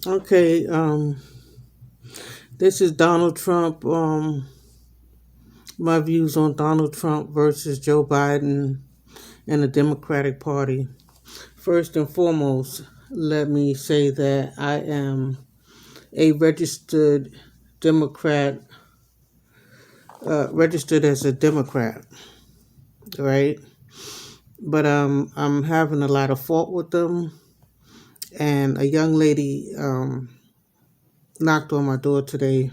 Okay, this is Donald Trump. My views on Donald Trump versus Joe Biden and the Democratic Party. First and foremost, let me say that I am a registered Democrat, registered as a Democrat, right? But I'm having a lot of fault with them. And a young lady knocked on my door today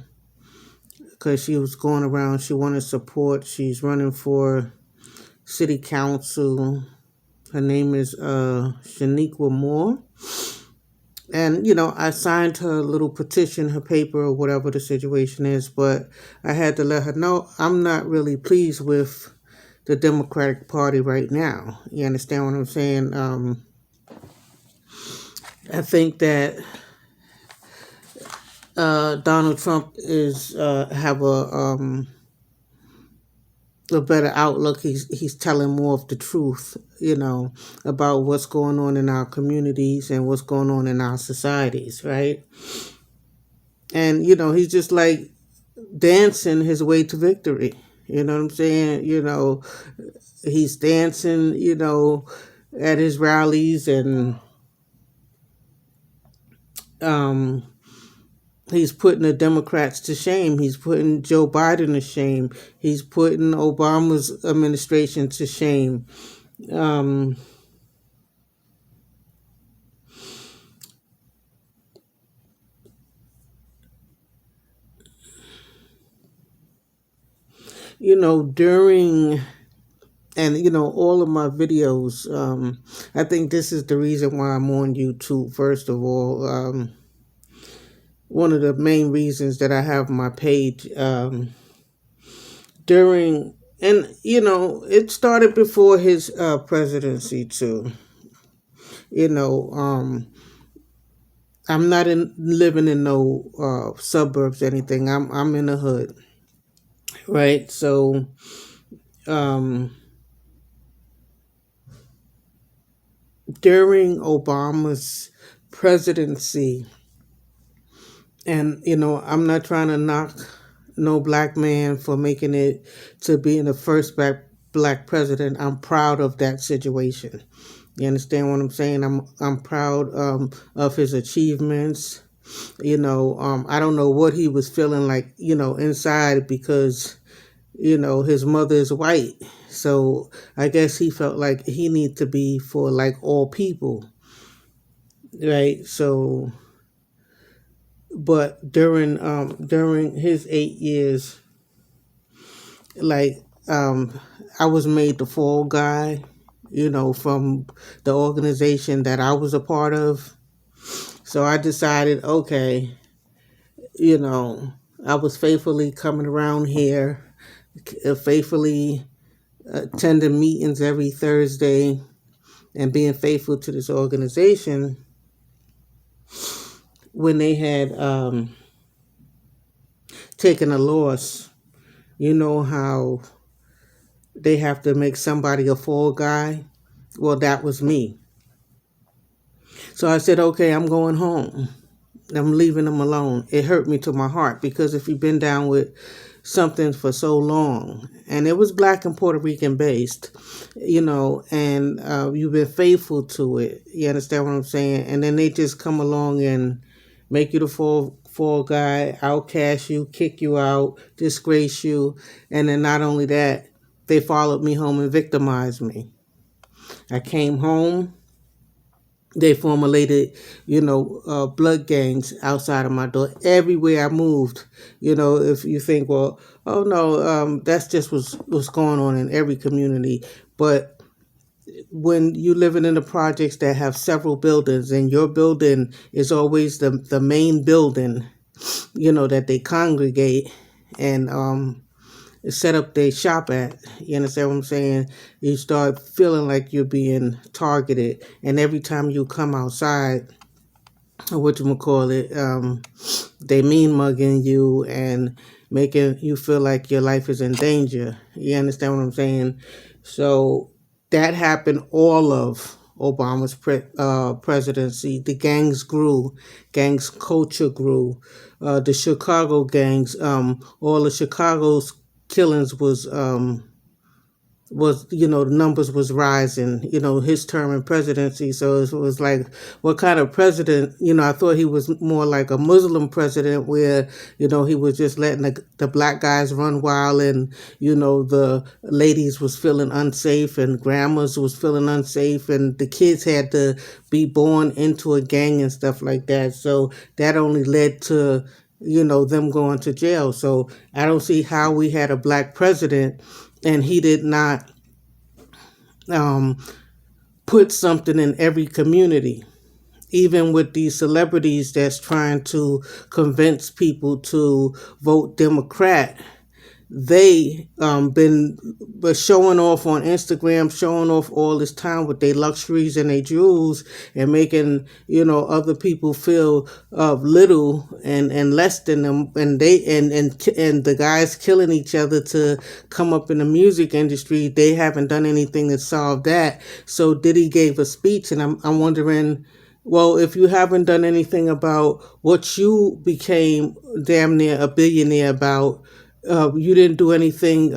because she was going around. She wanted support. She's running for city council. Her name is Shaniqua Moore. And, I signed her little petition, her paper, or whatever the situation is, but I had to let her know I'm not really pleased with the Democratic Party right now. You understand what I'm saying? I think that Donald Trump is have a better outlook. He's telling more of the truth, about what's going on in our communities and what's going on in our societies, right? And he's just like dancing his way to victory. You know what I'm saying? He's dancing, at his rallies, and um he's putting the Democrats to shame. He's putting Joe Biden to shame. He's putting Obama's administration to shame. Um, during and all of my videos, I think this is the reason why I'm on YouTube. First of all, one of the main reasons that I have my page, during and it started before his presidency too. you know um I'm not living in no suburbs or anything. I'm in the hood, right? So um during Obama's presidency, and I'm not trying to knock no black man for making it to being the first black president. I'm proud of that situation. You understand what I'm saying? I'm proud of his achievements. I don't know what he was feeling like, inside, because his mother is white. So I guess he felt like he need to be for like all people, right? So, but during his 8 years, like I was made the fall guy, from the organization that I was a part of. So I decided, okay, you know, I was faithfully coming around here, faithfully attending meetings every Thursday, and being faithful to this organization when they had taken a loss. You know how they have to make somebody a fall guy? Well, that was me. So I said, okay, I'm going home. I'm leaving them alone. It hurt me to my heart, because if you've been down with something for so long, and it was black and Puerto Rican based, and you've been faithful to it. You understand what I'm saying? And then they just come along and make you the fall guy, outcast you, kick you out, disgrace you, and then not only that, they followed me home and victimized me. I came home. They formulated, blood gangs outside of my door everywhere I moved. If you think, well, oh no, that's just what's going on in every community. But when you living in the projects that have several buildings, and your building is always the main building, that they congregate and set up their shop at. You understand what I'm saying? You start feeling like you're being targeted, and every time you come outside, they mean mugging you and making you feel like your life is in danger. You understand what I'm saying? So that happened all of Obama's presidency. The gangs grew, gangs culture grew. The Chicago gangs, all of Chicago's killings was, the numbers was rising, his term in presidency. So it was like, what kind of president? I thought he was more like a Muslim president where, he was just letting the black guys run wild, and the ladies was feeling unsafe, and grandmas was feeling unsafe, and the kids had to be born into a gang and stuff like that. So that only led to them going to jail. So I don't see how we had a black president and he did not put something in every community, even with these celebrities that's trying to convince people to vote Democrat. They been showing off on Instagram, showing off all this time with their luxuries and their jewels, and making other people feel little and less than them, and the guys killing each other to come up in the music industry. They haven't done anything to solve that. So Diddy gave a speech, and I'm wondering, well, if you haven't done anything about what you became damn near a billionaire about, you didn't do anything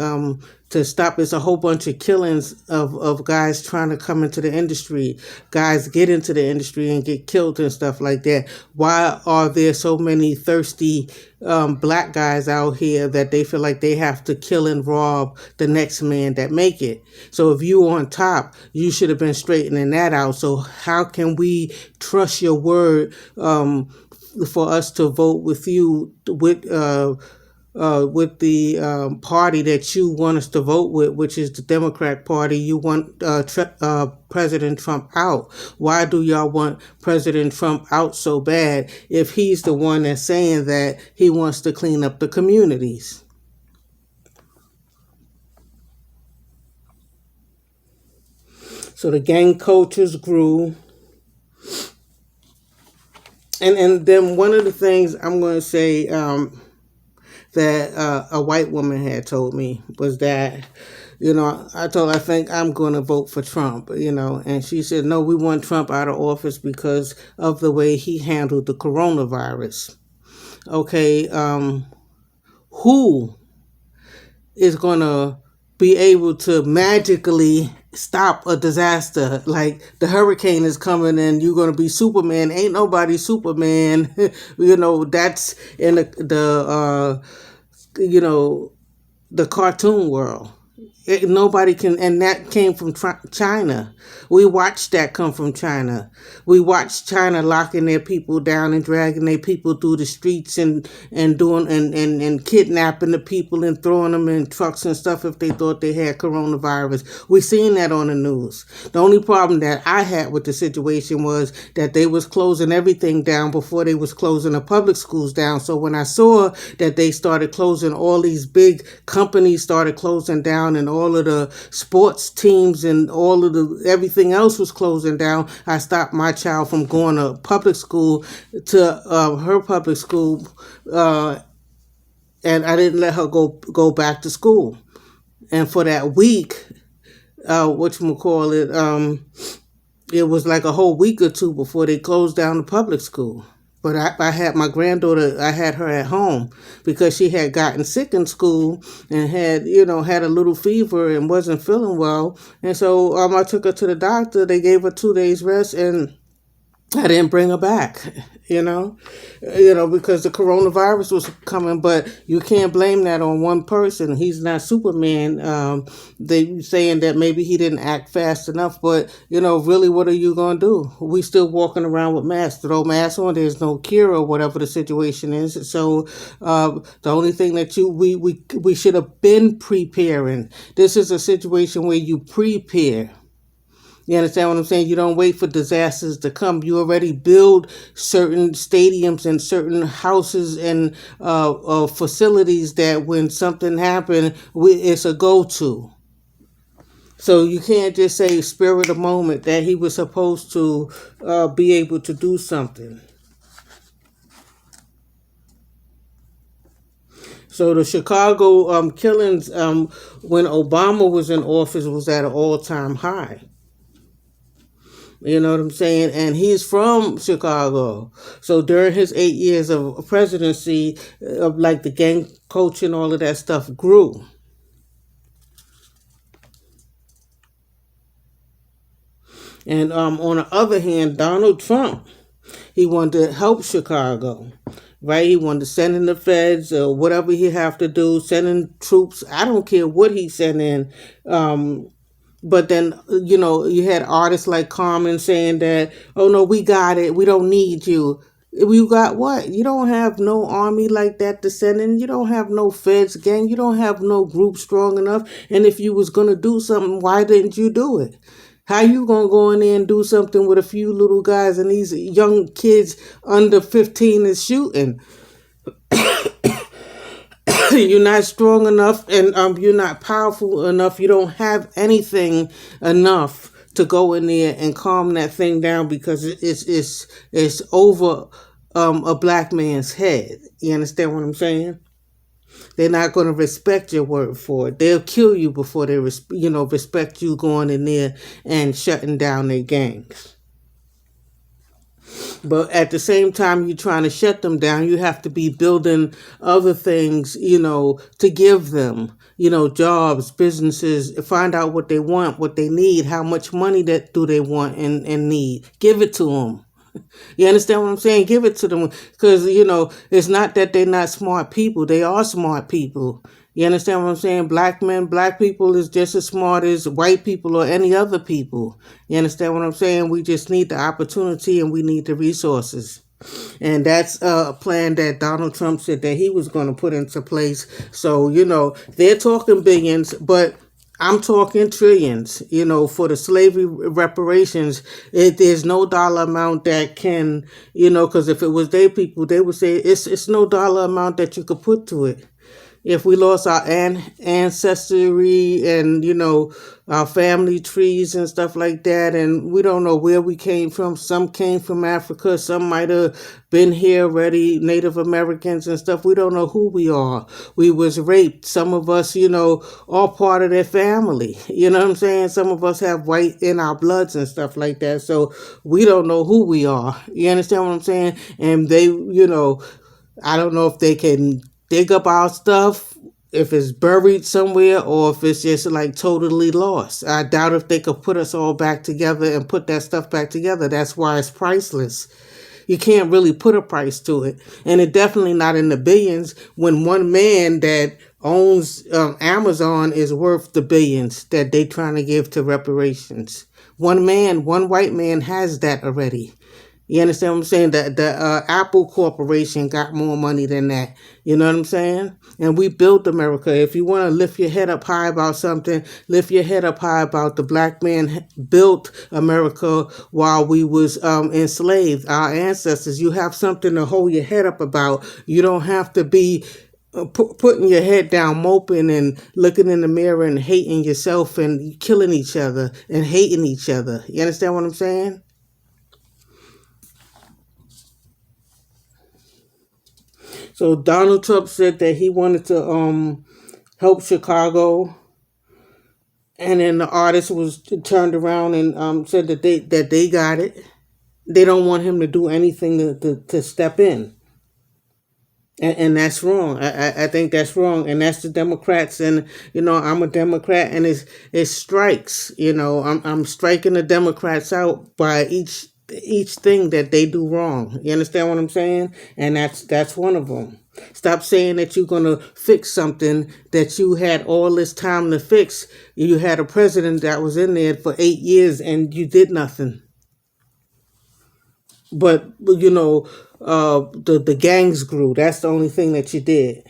to stop. It's a whole bunch of killings of guys trying to come into the industry. Guys get into the industry and get killed and stuff like that. Why are there so many thirsty black guys out here that they feel like they have to kill and rob the next man that make it? So if you on top, you should have been straightening that out. So how can we trust your word for us to vote with you with the party that you want us to vote with, which is the Democrat Party? You want President Trump out. Why do y'all want President Trump out so bad if he's the one that's saying that he wants to clean up the communities? So the gang cultures grew. And then one of the things I'm going to say that a white woman had told me was that, I think I'm going to vote for Trump, and she said, no, we want Trump out of office because of the way he handled the coronavirus. Okay, who is going to be able to magically stop a disaster? Like the hurricane is coming and you're going to be Superman. Ain't nobody Superman. That's in the cartoon world. Nobody can, and that came from China. We watched that come from China. We watched China locking their people down and dragging their people through the streets and doing and kidnapping the people and throwing them in trucks and stuff if they thought they had coronavirus. We seen that on the news. The only problem that I had with the situation was that they was closing everything down before they was closing the public schools down. So when I saw that they started closing, all these big companies started closing down, and all of the sports teams and all of the everything else was closing down, I stopped my child from going to public school to her public school, and I didn't let her go back to school. And for that week, it was like a whole week or two before they closed down the public school. But I had my granddaughter, I had her at home because she had gotten sick in school and had a little fever and wasn't feeling well. And so I took her to the doctor. They gave her 2 days rest, and I didn't bring her back, because the coronavirus was coming. But you can't blame that on one person. He's not Superman. They saying that maybe he didn't act fast enough, but really, what are you gonna do? We still walking around with masks. Throw masks on. There's no cure or whatever the situation is. So the only thing that we should have been preparing. This is a situation where you prepare. You understand what I'm saying? You don't wait for disasters to come. You already build certain stadiums and certain houses and facilities that when something happens, it's a go-to. So you can't just say spirit of moment that he was supposed to be able to do something. So the Chicago killings when Obama was in office was at an all-time high. You know what I'm saying? And he's from Chicago. So during his 8 years of presidency, of like the gang culture and all of that stuff grew. And on the other hand, Donald Trump, he wanted to help Chicago, right? He wanted to send in the feds or whatever he have to do, send in troops. I don't care what he sent in. But then, you had artists like Carmen saying that, oh no, we got it. We don't need you. You got what? You don't have no army like that to send in. You don't have no feds gang. You don't have no group strong enough. And if you was going to do something, why didn't you do it? How you going to go in there and do something with a few little guys and these young kids under 15 is shooting? You're not strong enough, and you're not powerful enough. You don't have anything enough to go in there and calm that thing down because it's over a black man's head. You understand what I'm saying? They're not going to respect your word for it. They'll kill you before they respect you going in there and shutting down their gangs. But at the same time, you're trying to shut them down. You have to be building other things, to give them, jobs, businesses, find out what they want, what they need, how much money that do they want and need. Give it to them. You understand what I'm saying? Give it to them because, it's not that they're not smart people. They are smart people. You understand what I'm saying? Black men, black people is just as smart as white people or any other people. You understand what I'm saying? We just need the opportunity and we need the resources. And that's a plan that Donald Trump said that he was going to put into place. So, they're talking billions, but I'm talking trillions, for the slavery reparations. There's no dollar amount that can, because if it was their people, they would say it's no dollar amount that you could put to it. If we lost our ancestry and, our family trees and stuff like that, and we don't know where we came from. Some came from Africa. Some might have been here already, Native Americans and stuff. We don't know who we are. We was raped. Some of us, all part of their family. You know what I'm saying? Some of us have white in our bloods and stuff like that. So we don't know who we are. You understand what I'm saying? And they, I don't know if they can dig up our stuff, if it's buried somewhere, or if it's just like totally lost. I doubt if they could put us all back together and put that stuff back together. That's why it's priceless. You can't really put a price to it. And it definitely not in the billions when one man that owns Amazon is worth the billions that they trying to give to reparations. One man, one white man has that already. You understand what I'm saying? The Apple Corporation got more money than that. You know what I'm saying? And we built America. If you want to lift your head up high about something, lift your head up high about the black man built America while we was enslaved. Our ancestors. You have something to hold your head up about. You don't have to be putting your head down, moping and looking in the mirror and hating yourself and killing each other and hating each other. You understand what I'm saying? So Donald Trump said that he wanted to help Chicago, and then the artist was turned around and said that they got it. They don't want him to do anything to step in, and that's wrong. I think that's wrong, and that's the Democrats. And I'm a Democrat, and it strikes. I'm striking the Democrats out by each thing that they do wrong. You understand what I'm saying? And that's one of them. Stop saying that you're going to fix something that you had all this time to fix. You had a president that was in there for 8 years and you did nothing. But, the gangs grew. That's the only thing that you did.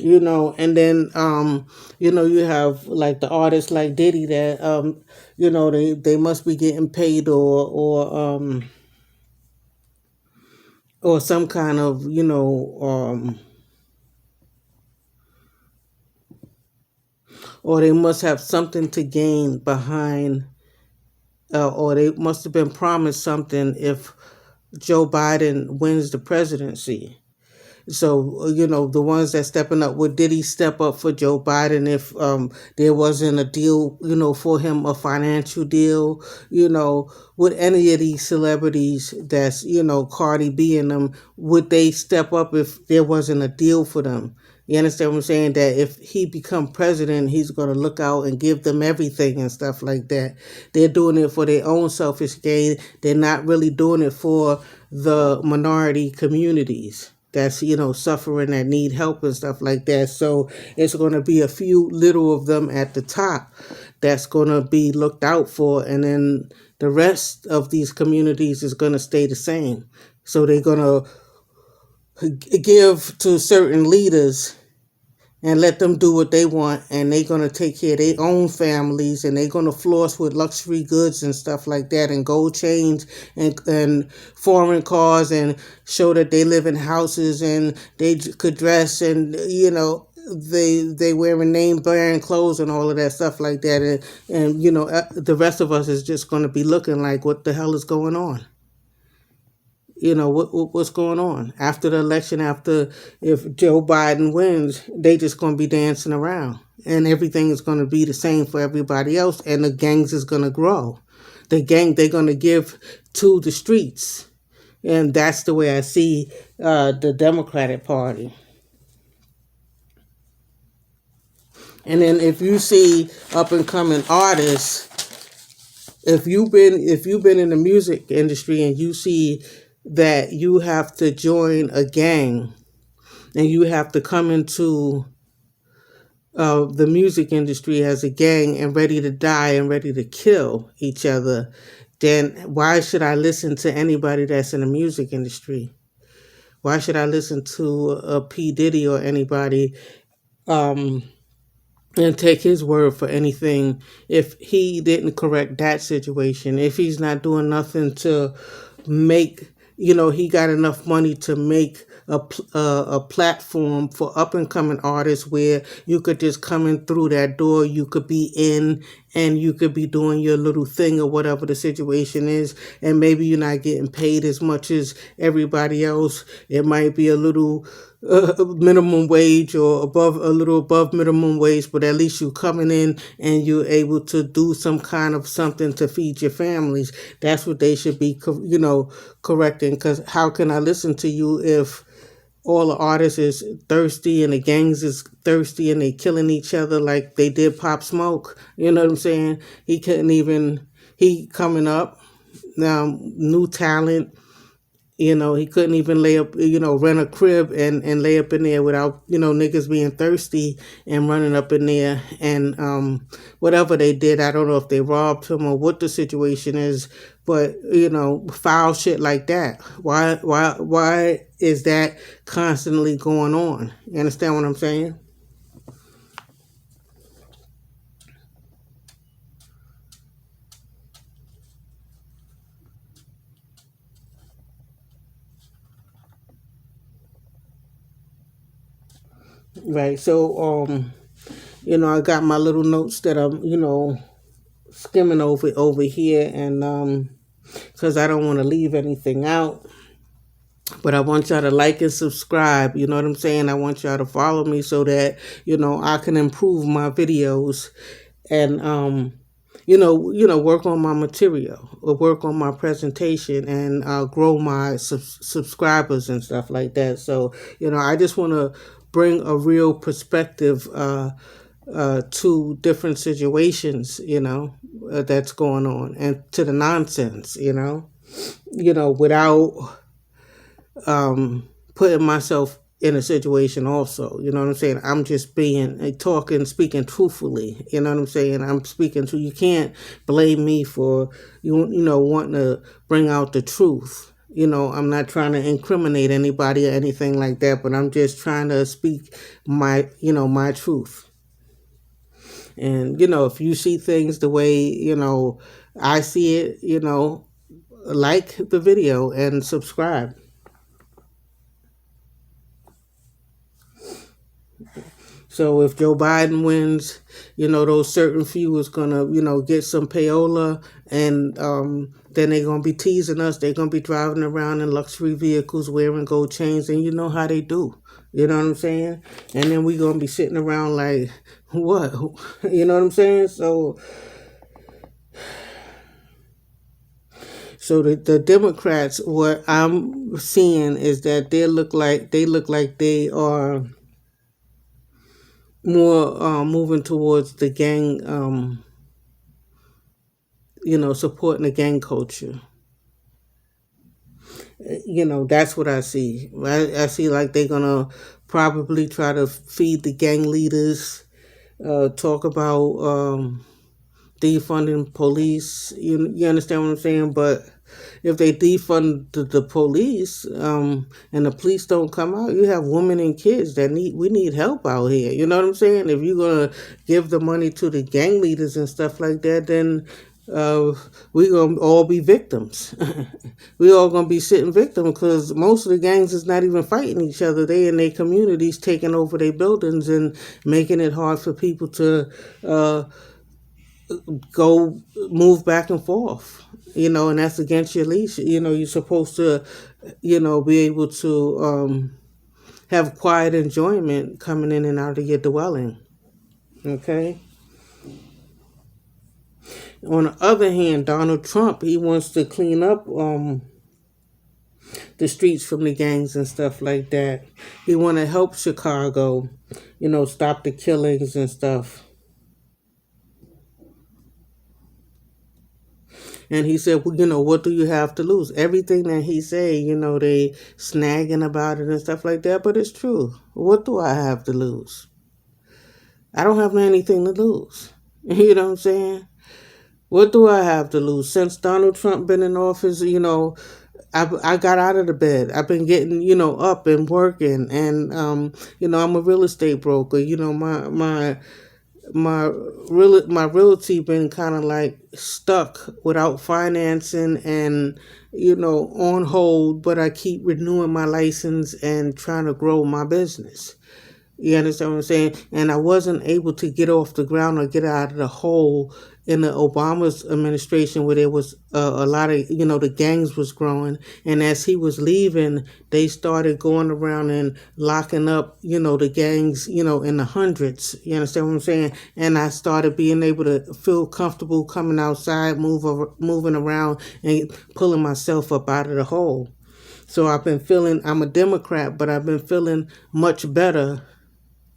And then you have like the artists like Diddy that they must be getting paid or some kind of or they must have something to gain behind or they must have been promised something if Joe Biden wins the presidency. So, the ones that stepping up, did he step up for Joe Biden if there wasn't a deal, for him, a financial deal, would any of these celebrities that's, Cardi B and them, would they step up if there wasn't a deal for them? You understand what I'm saying? That if he become president, he's going to look out and give them everything and stuff like that. They're doing it for their own selfish gain. They're not really doing it for the minority communities that's, suffering, that need help and stuff like that. So it's going to be a few little of them at the top that's going to be looked out for. And then the rest of these communities is going to stay the same. So they're going to give to certain leaders and let them do what they want, and they're going to take care of their own families, and they're going to floss with luxury goods and stuff like that, and gold chains and foreign cars, and show that they live in houses and they could dress, and they wearing name brand clothes and all of that stuff like that, and the rest of us is just going to be looking like, what the hell is going on? What's going on after the election? After, if Joe Biden wins, they just going to be dancing around, and everything is going to be the same for everybody else, and the gangs is going to grow. They're going to give to the streets, and that's the way I see the Democratic Party. And then if you see up and coming artists, if you've been in the music industry and you see that you have to join a gang and you have to come into the music industry as a gang and ready to die and ready to kill each other, then why should I listen to anybody that's in the music industry? Why should I listen to a P. Diddy or anybody and take his word for anything if he didn't correct that situation, if he's not doing nothing to make, he got enough money to make a platform for up and coming artists where you could just come in through that door, you could be in and you could be doing your little thing or whatever the situation is, and maybe you're not getting paid as much as everybody else. It might be a little minimum wage or a little above minimum wage, but at least you coming in and you're able to do some kind of something to feed your families. That's what they should be, correcting. Because how can I listen to you if all the artists is thirsty and the gangs is thirsty and they killing each other like they did Pop Smoke? You know what I'm saying? He coming up now, new talent. He couldn't even lay up, rent a crib and lay up in there without, niggas being thirsty and running up in there. And whatever they did, I don't know if they robbed him or what the situation is, but, foul shit like that. Why is that constantly going on? You understand what I'm saying? Right. So, I got my little notes that I'm, skimming over here, and because I don't want to leave anything out. But I want y'all to like and subscribe. You know what I'm saying? I want y'all to follow me so that, I can improve my videos and, work on my material or work on my presentation and grow my subscribers and stuff like that. So, I just want to bring a real perspective to different situations, that's going on, and to the nonsense, without putting myself in a situation also. You know what I'm saying? I'm just speaking truthfully. You know what I'm saying? I'm speaking to, you can't blame me for, wanting to bring out the truth. I'm not trying to incriminate anybody or anything like that, but I'm just trying to speak my truth. And, if you see things the way, I see it, like the video and subscribe. So if Joe Biden wins, those certain few is gonna, get some payola, and then they're gonna be teasing us. They're gonna be driving around in luxury vehicles, wearing gold chains, and you know how they do. You know what I'm saying? And then we gonna be sitting around like, what? You know what I'm saying? So the Democrats, what I'm seeing is that they are more moving towards the gang, supporting the gang culture. That's what I see. I see like they're gonna probably try to feed the gang leaders, talk about defunding police. You understand what I'm saying? But if they defund the police, and the police don't come out, you have women and kids that we need help out here. You know what I'm saying? If you're gonna give the money to the gang leaders and stuff like that, then uh, we gonna all be victims. We all gonna be sitting victim because most of the gangs is not even fighting each other. They in their communities taking over their buildings and making it hard for people to uh, go move back and forth. And that's against your leash. You're supposed to, be able to have quiet enjoyment coming in and out of your dwelling. Okay. On the other hand, Donald Trump, he wants to clean up the streets from the gangs and stuff like that. He want to help Chicago, stop the killings and stuff. And he said, well, what do you have to lose? Everything that he say, they snagging about it and stuff like that, but it's true. What do I have to lose? I don't have anything to lose. You know what I'm saying? What do I have to lose? Since Donald Trump been in office, I got out of the bed. I've been getting, up and working, and I'm a real estate broker. My realty been kind of like stuck without financing and on hold, but I keep renewing my license and trying to grow my business. You understand what I'm saying? And I wasn't able to get off the ground or get out of the hole in the Obama's administration where there was a lot of, the gangs was growing. And as he was leaving, they started going around and locking up, the gangs, in the hundreds. You understand what I'm saying? And I started being able to feel comfortable coming outside, moving around and pulling myself up out of the hole. So I'm a Democrat, but I've been feeling much better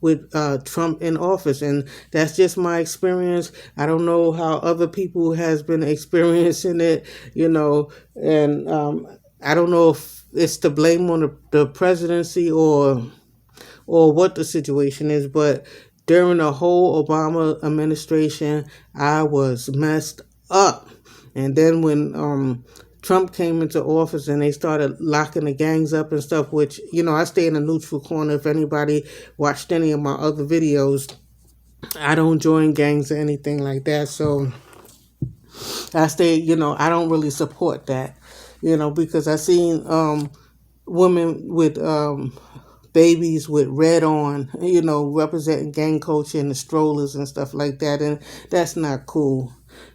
with Trump in office, and that's just my experience. I don't know how other people has been experiencing it, and I don't know if it's to blame on the presidency or what the situation is, but during the whole Obama administration, I was messed up. And then when Trump came into office and they started locking the gangs up and stuff, which, I stay in a neutral corner. If anybody watched any of my other videos, I don't join gangs or anything like that. So I stay, I don't really support that, because I seen women with babies with red on, representing gang culture in the strollers and stuff like that. And that's not cool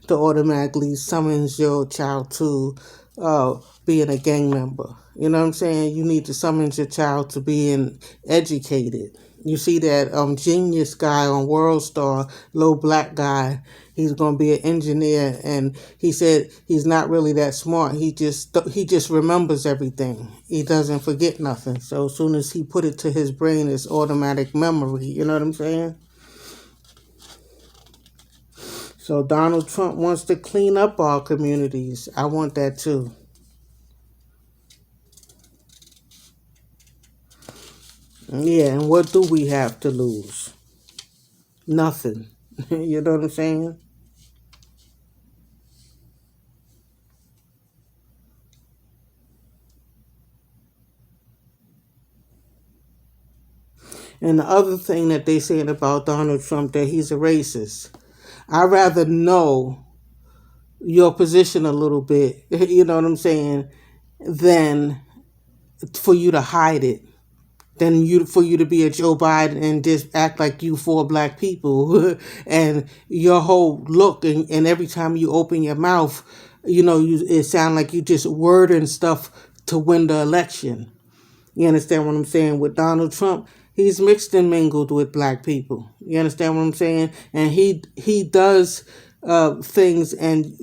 to automatically summons your child to being a gang member. You know what I'm saying? You need to summons your child to being educated. You see that genius guy on World Star, low black guy. He's going to be an engineer, and he said he's not really that smart. He just remembers everything. He doesn't forget nothing. So as soon as he put it to his brain, it's automatic memory. You know what I'm saying? So Donald Trump wants to clean up our communities. I want that too. Yeah, and what do we have to lose? Nothing. You know what I'm saying? And the other thing that they saying about Donald Trump, that he's a racist. I rather know your position a little bit, you know what I'm saying, than for you to hide it. than you for you to be a Joe Biden and just act like you for black people and your whole look and every time you open your mouth, it sound like you just wording stuff to win the election. You understand what I'm saying? With Donald Trump, he's mixed and mingled with black people. You understand what I'm saying? And he does things and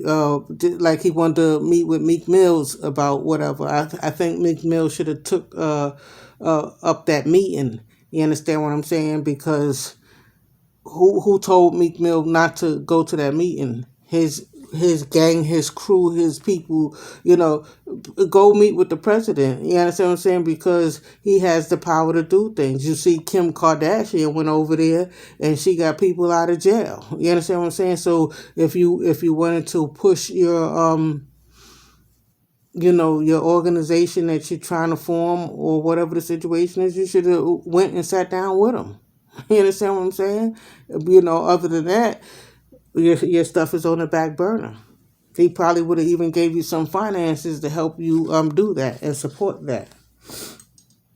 like he wanted to meet with Meek Mills about whatever. I think Meek Mills should have took up that meeting. You understand what I'm saying? Because who told Meek Mill not to go to that meeting? His gang, his crew, his people, go meet with the president. You understand what I'm saying? Because he has the power to do things. You see, Kim Kardashian went over there and she got people out of jail. You understand what I'm saying? So if you wanted to push your organization that you're trying to form or whatever the situation is, you should have went and sat down with them. You understand what I'm saying? Other than that, your stuff is on the back burner. He probably would have even gave you some finances to help you do that and support that.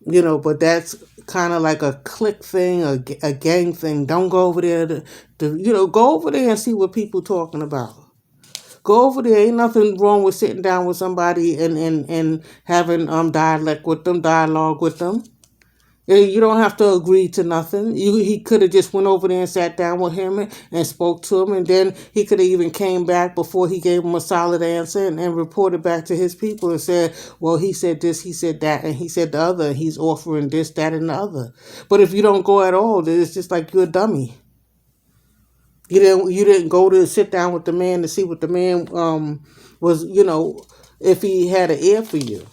But that's kind of like a clique thing, a gang thing. Don't go over there go over there and see what people talking about. Go over there. Ain't nothing wrong with sitting down with somebody and having dialogue with them. You don't have to agree to nothing. He could have just went over there and sat down with him and spoke to him, and then he could have even came back before he gave him a solid answer and reported back to his people and said, well, he said this, he said that, and he said the other, and he's offering this, that, and the other. But if you don't go at all, then it's just like you're a dummy. You didn't go to sit down with the man to see what the man was, if he had an ear for you.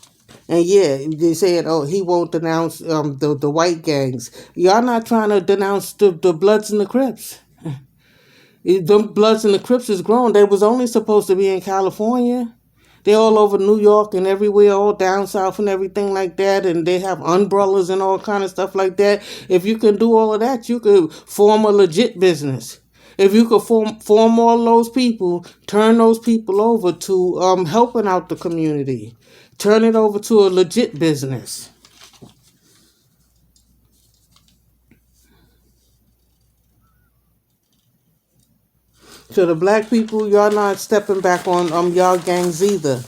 And yeah, they said, oh, he won't denounce the white gangs. Y'all not trying to denounce the Bloods and the Crips. The Bloods and the Crips is grown. They was only supposed to be in California. They're all over New York and everywhere, all down south and everything like that. And they have umbrellas and all kind of stuff like that. If you can do all of that, you could form a legit business. If you could form all those people, turn those people over to helping out the community. Turn it over to a legit business. So the black people, y'all not stepping back on y'all gangs either.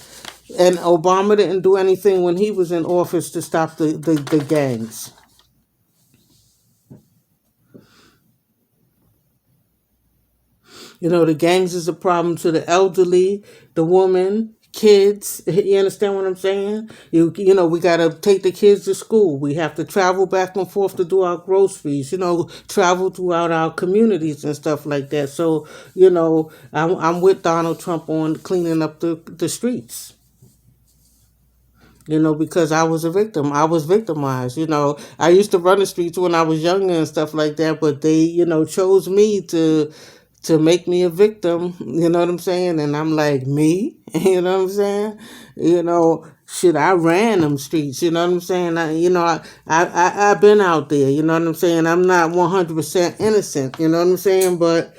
And Obama didn't do anything when he was in office to stop the gangs. The gangs is a problem to the elderly, the woman, kids. You understand what I'm saying? We got to take the kids to school. We have to travel back and forth to do our groceries, travel throughout our communities and stuff like that. So, I'm with Donald Trump on cleaning up the streets. Because I was a victim. I was victimized. I used to run the streets when I was younger and stuff like that, but they, chose me to make me a victim, you know what I'm saying? And I'm like, me? You know what I'm saying? Shit, I ran them streets, you know what I'm saying? I've been out there, you know what I'm saying? I'm not 100% innocent, you know what I'm saying? But,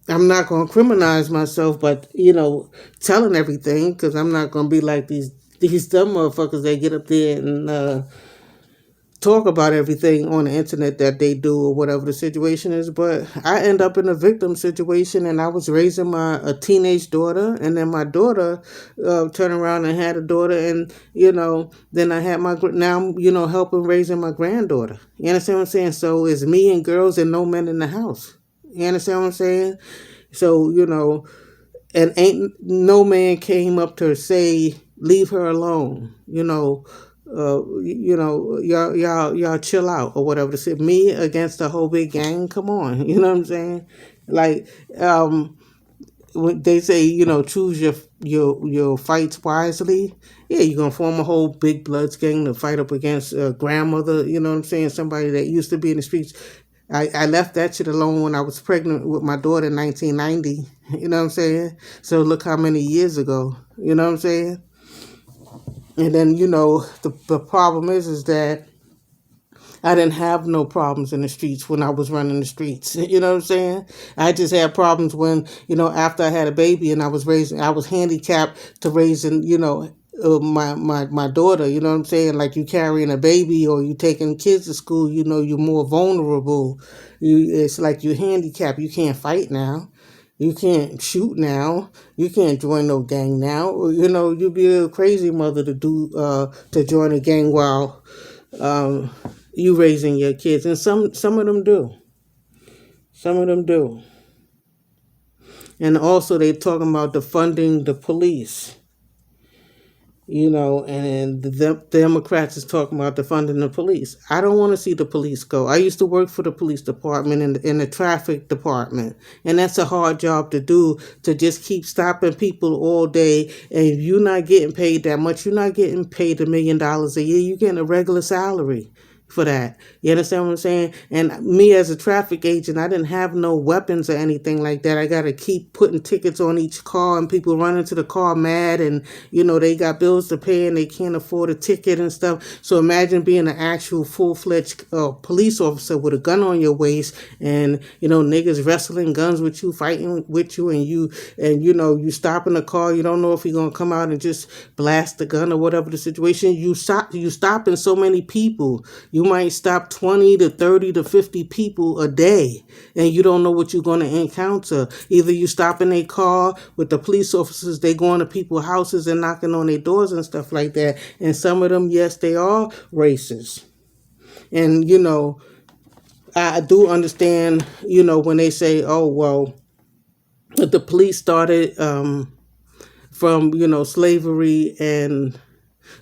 I'm not going to criminalize myself, but, telling everything, because I'm not going to be like these dumb motherfuckers that get up there and talk about everything on the internet that they do or whatever the situation is. But I end up in a victim situation, and I was raising a teenage daughter, and then my daughter turned around and had a daughter, and then I had now I'm helping raising my granddaughter. You understand what I'm saying? So it's me and girls and no men in the house. You understand what I'm saying? So and ain't no man came up to her say leave her alone. Y'all chill out or whatever. To say me against the whole big gang, come on, you know what I'm saying? Like, when they say, choose your fights wisely. Yeah, you're gonna form a whole big Bloods gang to fight up against a grandmother. You know what I'm saying? Somebody that used to be in the streets. I left that shit alone when I was pregnant with my daughter in 1990. You know what I'm saying? So look how many years ago. You know what I'm saying? And then, the problem is that I didn't have no problems in the streets when I was running the streets. You know what I'm saying? I just had problems when, after I had a baby and I was handicapped to raising, my daughter. You know what I'm saying? Like, you carrying a baby or you taking kids to school, you're more vulnerable. It's like you're handicapped. You can't fight now. You can't shoot now. You can't join no gang now. You'd be a crazy mother to join a gang while um, you raising your kids, and some of them do. Some of them do. And also, they talking about defunding the police. And the Democrats is talking about defunding the police. I don't want to see the police go. I used to work for the police department and in the traffic department, and that's a hard job to do, to just keep stopping people all day, and you're not getting paid that much. You're not getting paid $1 million a year. You're getting a regular salary for that. You understand what I'm saying? And me as a traffic agent, I didn't have no weapons or anything like that. I got to keep putting tickets on each car, and people run into the car mad, and they got bills to pay and they can't afford a ticket and stuff. So imagine being an actual full-fledged police officer with a gun on your waist, and niggas wrestling guns with you, fighting with you, and you stop in the car. You don't know if he's gonna come out and just blast the gun or whatever the situation. You stopping so many people. You might stop 20 to 30 to 50 people a day, and you don't know what you're going to encounter. Either you stop in a car with the police officers, they going to people's houses and knocking on their doors and stuff like that. And some of them, yes, they are racist. And, I do understand, when they say, oh, well, the police started from, slavery and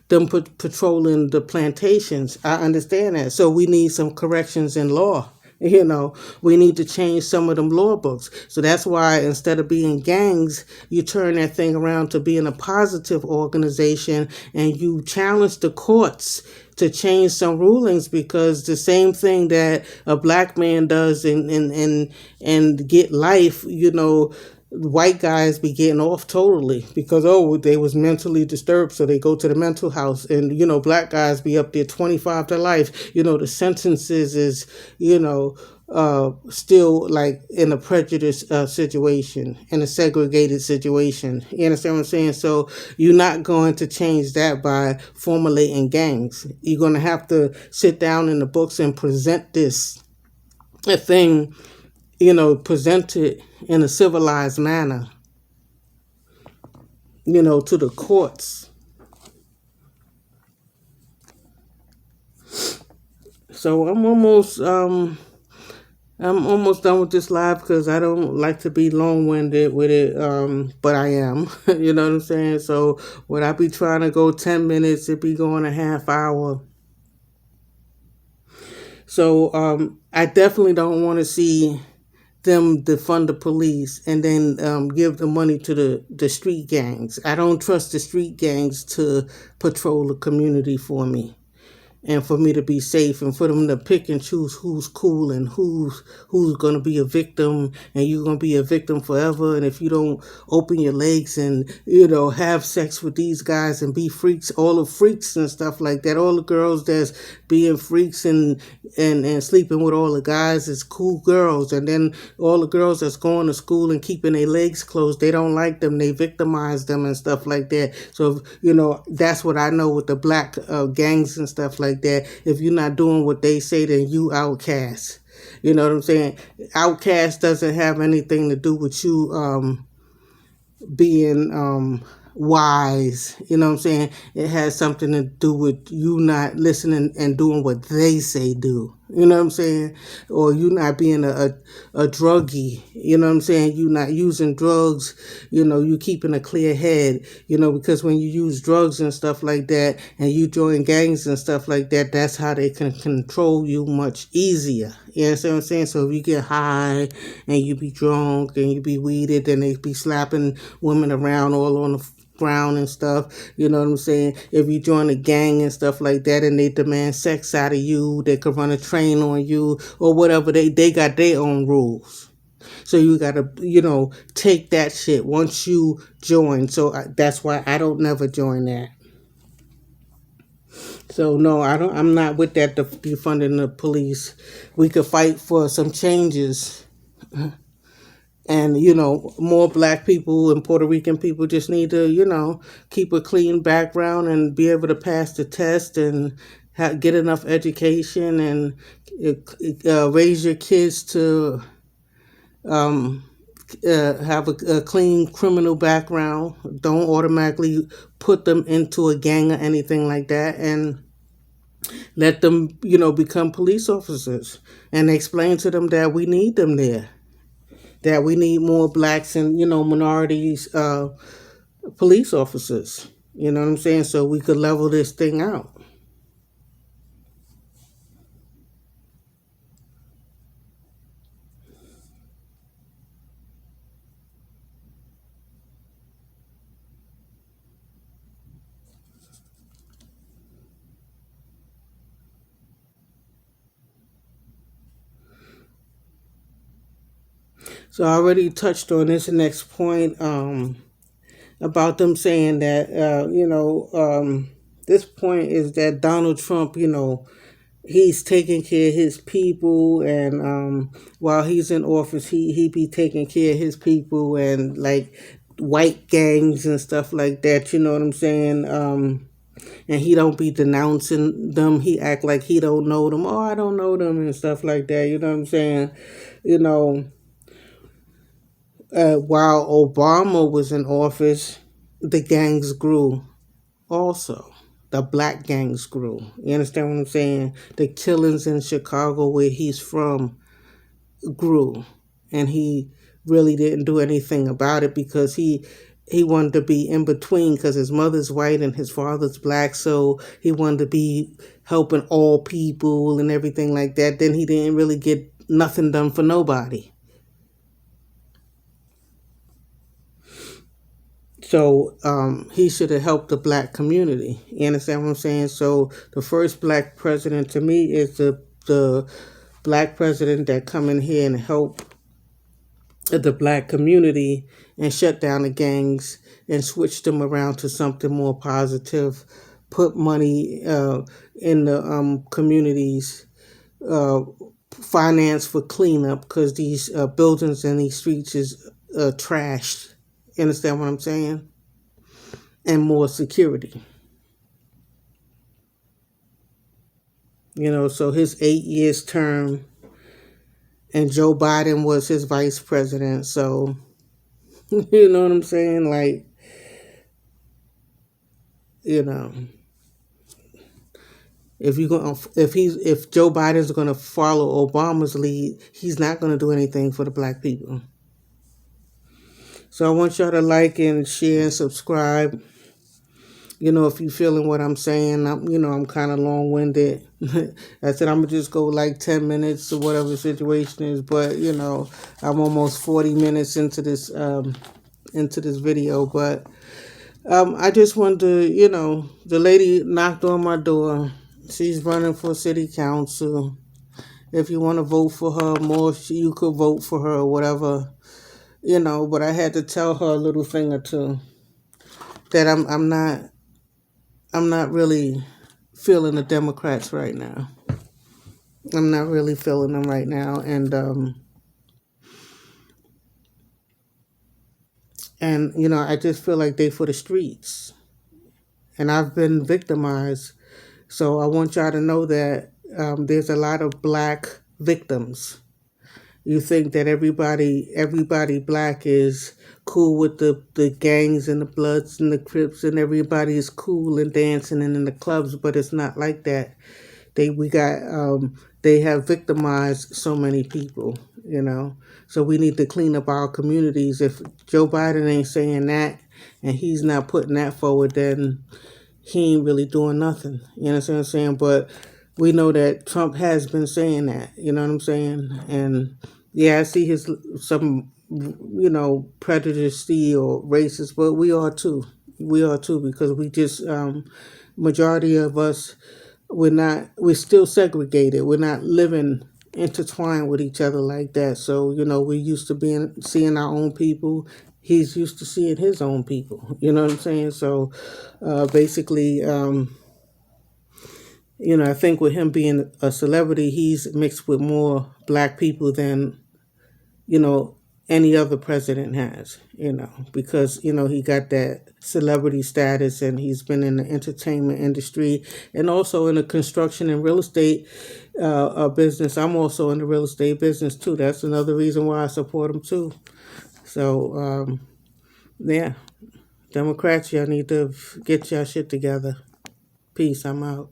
them patrolling the plantations. I understand that. So we need some corrections in law. We need to change some of them law books. So that's why instead of being gangs, you turn that thing around to being a positive organization, and you challenge the courts to change some rulings, because the same thing that a black man does and get life, white guys be getting off totally because, they was mentally disturbed, so they go to the mental house. And black guys be up there 25 to life. The sentences is still like in a prejudice situation, in a segregated situation. You understand what I'm saying? So you're not going to change that by formulating gangs. You're going to have to sit down in the books and present a thing, present it in a civilized manner, to the courts. So I'm almost done with this live, because I don't like to be long-winded with it, but I am. You know what I'm saying? So would I be trying to go 10 minutes, it'd be going a half hour. So I definitely don't want to see them defund the police and then give the money to the street gangs. I don't trust the street gangs to patrol the community for me, and for me to be safe, and for them to pick and choose who's cool and who's going to be a victim, and you're going to be a victim forever. And if you don't open your legs and, have sex with these guys and be freaks, all the freaks and stuff like that, all the girls that's being freaks and sleeping with all the guys is cool girls. And then all the girls that's going to school and keeping their legs closed, they don't like them, they victimize them and stuff like that. So, that's what I know with the black gangs and stuff like that. If you're not doing what they say, then you outcast. You know what I'm saying? Outcast doesn't have anything to do with you being wise. You know what I'm saying? It has something to do with you not listening and doing what they say do. You know what I'm saying? Or you not being a druggie. You know what I'm saying? You not using drugs. You keeping a clear head. Because when you use drugs and stuff like that, and you join gangs and stuff like that, that's how they can control you much easier. You understand what I'm saying? So if you get high and you be drunk and you be weeded, then they be slapping women around all on the ground and stuff. You know what I'm saying? If you join a gang and stuff like that, and they demand sex out of you, they could run a train on you or whatever. They got their own rules. So you gotta, take that shit once you join. So that's why I don't never join that. So no, I don't. I'm not with that. Defunding the police. We could fight for some changes, and more Black people and Puerto Rican people just need to keep a clean background and be able to pass the test and get enough education and raise your kids to um, have a clean criminal background. Don't automatically put them into a gang or anything like that, and let them, become police officers, and explain to them that we need them there, that we need more Blacks and minorities police officers. You know what I'm saying? So we could level this thing out. So I already touched on this next point, about them saying that, this point is that Donald Trump, he's taking care of his people, and while he's in office, he be taking care of his people, and like white gangs and stuff like that. You know what I'm saying? And he don't be denouncing them. He act like he don't know them. Oh, I don't know them and stuff like that. You know what I'm saying? You know, while Obama was in office, the gangs grew also. The Black gangs grew. You understand what I'm saying? The killings in Chicago, where he's from, grew. And he really didn't do anything about it because he wanted to be in between because his mother's white and his father's Black, so he wanted to be helping all people and everything like that. Then he didn't really get nothing done for nobody. So he should have helped the Black community. You understand what I'm saying? So the first Black president to me is the Black president that come in here and help the Black community and shut down the gangs and switch them around to something more positive. Put money in the communities. Uh, Finance for cleanup because these buildings and these streets is trashed. You understand what I'm saying? And more security. So his 8 years term, and Joe Biden was his vice president. So, you know what I'm saying? Like, you know, if Joe Biden's gonna follow Obama's lead, he's not gonna do anything for the Black people. So I want y'all to like and share and subscribe. If you feeling what I'm saying, I'm kind of long winded. I said I'm gonna just go like 10 minutes or whatever the situation is, but I'm almost 40 minutes into this video. But I just wanted to, the lady knocked on my door. She's running for city council. If you want to vote for her more, you could vote for her or whatever, But I had to tell her a little thing or two that I'm not really feeling the Democrats right now. I'm not really feeling them right now, and I just feel like they for the streets, and I've been victimized. So I want y'all to know that there's a lot of Black victims. You think that everybody Black is cool with the gangs and the Bloods and the Crips, and everybody is cool and dancing and in the clubs, but it's not like that. They have victimized so many people. So we need to clean up our communities. If Joe Biden ain't saying that and he's not putting that forward, then he ain't really doing nothing. You know what I'm saying? But we know that Trump has been saying that. You know what I'm saying? And yeah, I see some prejudice or racist, but we are too. We are too, because we just majority of us, we're still segregated. We're not living intertwined with each other like that. So, we're used to seeing our own people. He's used to seeing his own people. You know what I'm saying? So basically, I think with him being a celebrity, he's mixed with more black people than, you know, any other president has, because, he got that celebrity status and he's been in the entertainment industry and also in the construction and real estate business. I'm also in the real estate business too. That's another reason why I support him too. So, yeah, Democrats, y'all need to get your shit together. Peace. I'm out.